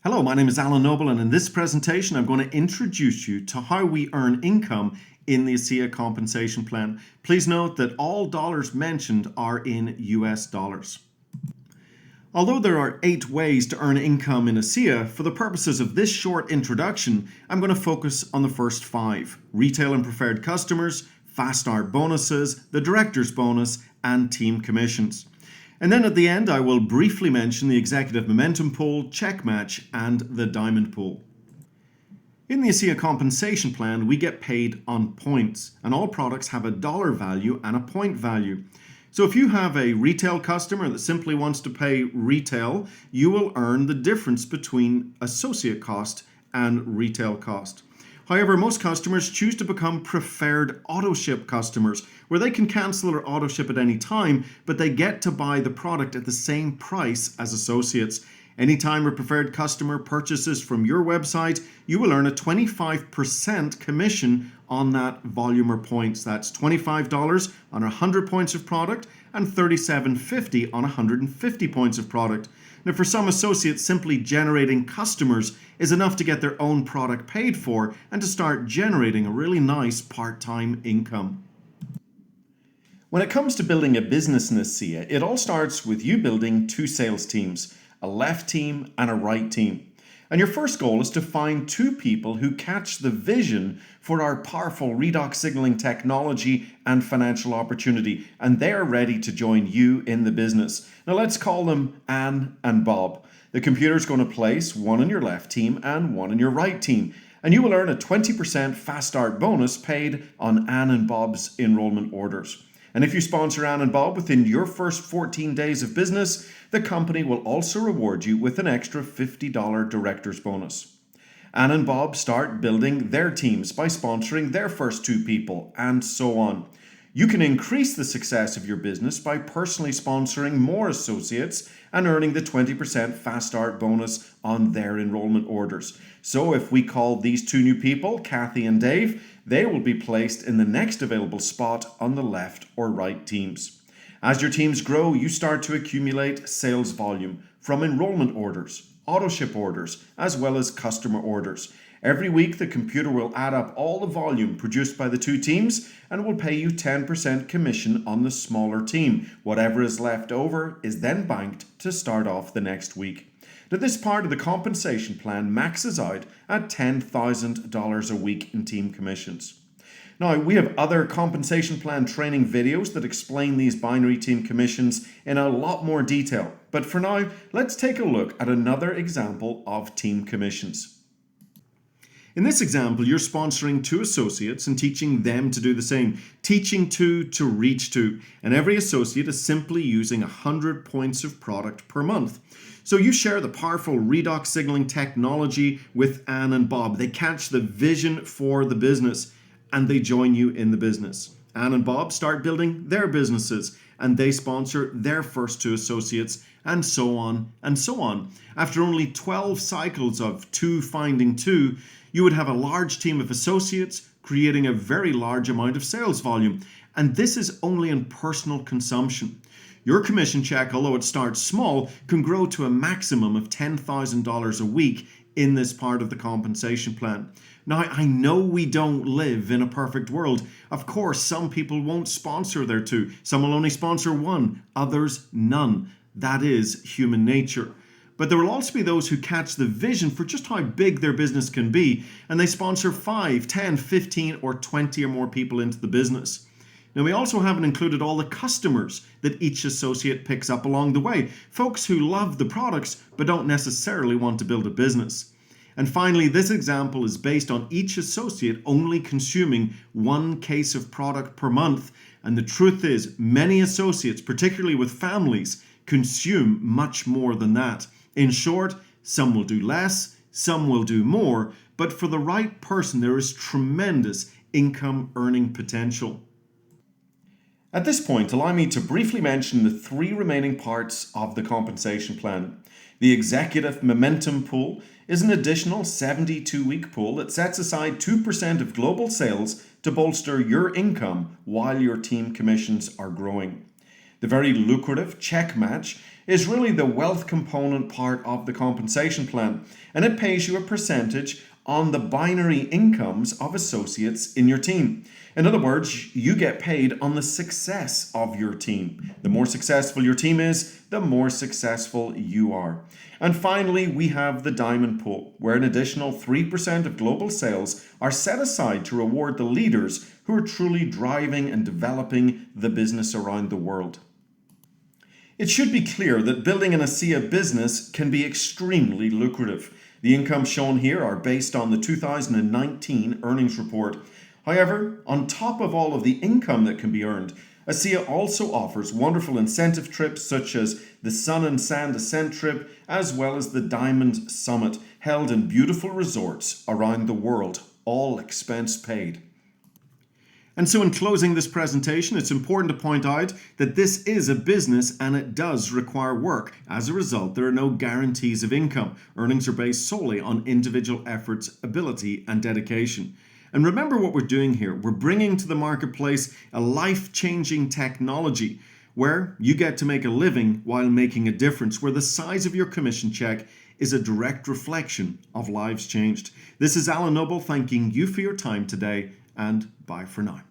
Hello, my name is Alan Noble, and in this presentation I'm going to introduce you to how we earn income in the ASEA compensation plan. Please note that all dollars mentioned are in US dollars. Although there are 8 ways to earn income in ASEA, for the purposes of this short introduction, I'm going to focus on the first 5: retail and preferred customers, fast start bonuses, the director's bonus, and team commissions. And then at the end, I will briefly mention the executive momentum pool, check match, and the diamond pool. In the ASEA compensation plan, we get paid on points, and all products have a dollar value and a point value. So if you have a retail customer that simply wants to pay retail, you will earn the difference between associate cost and retail cost. However, most customers choose to become preferred auto ship customers, where they can cancel or auto ship at any time, but they get to buy the product at the same price as associates. Anytime a preferred customer purchases from your website, you will earn a 25% commission on that volume or points. That's $25 on 100 points of product and $37.50 on 150 points of product. Now, for some associates, simply generating customers is enough to get their own product paid for and to start generating a really nice part-time income. When it comes to building a business in ASEA, it all starts with you building 2 sales teams, a left team and a right team. And your first goal is to find 2 people who catch the vision for our powerful redox signaling technology and financial opportunity, and they're ready to join you in the business. Now let's call them Anne and Bob. The computer's going to place one in your left team and one in your right team, and you will earn a 20% fast start bonus paid on Anne and Bob's enrollment orders. And if you sponsor Anne and Bob within your first 14 days of business, the company will also reward you with an extra $50 director's bonus. Anne and Bob start building their teams by sponsoring their first 2 people, and so on. You can increase the success of your business by personally sponsoring more associates and earning the 20% fast start bonus on their enrollment orders. So if we call these 2 new people, Kathy and Dave, they will be placed in the next available spot on the left or right teams. As your teams grow, you start to accumulate sales volume from enrollment orders, auto ship orders, as well as customer orders. Every week, the computer will add up all the volume produced by the 2 teams and will pay you 10% commission on the smaller team. Whatever is left over is then banked to start off the next week. Now, this part of the compensation plan maxes out at $10,000 a week in team commissions. Now, we have other compensation plan training videos that explain these binary team commissions in a lot more detail. But for now, let's take a look at another example of team commissions. In this example, you're sponsoring 2 associates and teaching them to do the same, teaching 2 to reach 2, and every associate is simply using 100 points of product per month. So you share the powerful redox signaling technology with Anne and Bob. They catch the vision for the business and they join you in the business. Anne and Bob start building their businesses and they sponsor their first 2 associates, and so on and so on. After only 12 cycles of 2 finding 2, you would have a large team of associates creating a very large amount of sales volume. And this is only in personal consumption. Your commission check, although it starts small, can grow to a maximum of $10,000 a week in this part of the compensation plan. Now, I know we don't live in a perfect world. Of course, some people won't sponsor their 2. Some will only sponsor 1, others none. That is human nature. But there will also be those who catch the vision for just how big their business can be, and they sponsor 5, 10, 15, or 20 or more people into the business. Now, we also haven't included all the customers that each associate picks up along the way, folks who love the products but don't necessarily want to build a business. And finally, this example is based on each associate only consuming 1 case of product per month. And the truth is, many associates, particularly with families, consume much more than that. In short, some will do less, some will do more, but for the right person, there is tremendous income earning potential. At this point, allow me to briefly mention the 3 remaining parts of the compensation plan. The executive momentum pool is an additional 72-week pool that sets aside 2% of global sales to bolster your income while your team commissions are growing. The very lucrative check match is really the wealth component part of the compensation plan, and it pays you a percentage on the binary incomes of associates in your team. In other words, you get paid on the success of your team. The more successful your team is, the more successful you are. And finally, we have the diamond pool, where an additional 3% of global sales are set aside to reward the leaders who are truly driving and developing the business around the world. It should be clear that building an ASEA business can be extremely lucrative. The income shown here are based on the 2019 earnings report. However, on top of all of the income that can be earned, ASEA also offers wonderful incentive trips such as the Sun and Sand Ascent trip, as well as the Diamond Summit, held in beautiful resorts around the world, all expense paid. And so in closing this presentation, it's important to point out that this is a business and it does require work. As a result, there are no guarantees of income. Earnings are based solely on individual efforts, ability, and dedication. And remember what we're doing here. We're bringing to the marketplace a life-changing technology where you get to make a living while making a difference, where the size of your commission check is a direct reflection of lives changed. This is Alan Noble thanking you for your time today, and bye for now.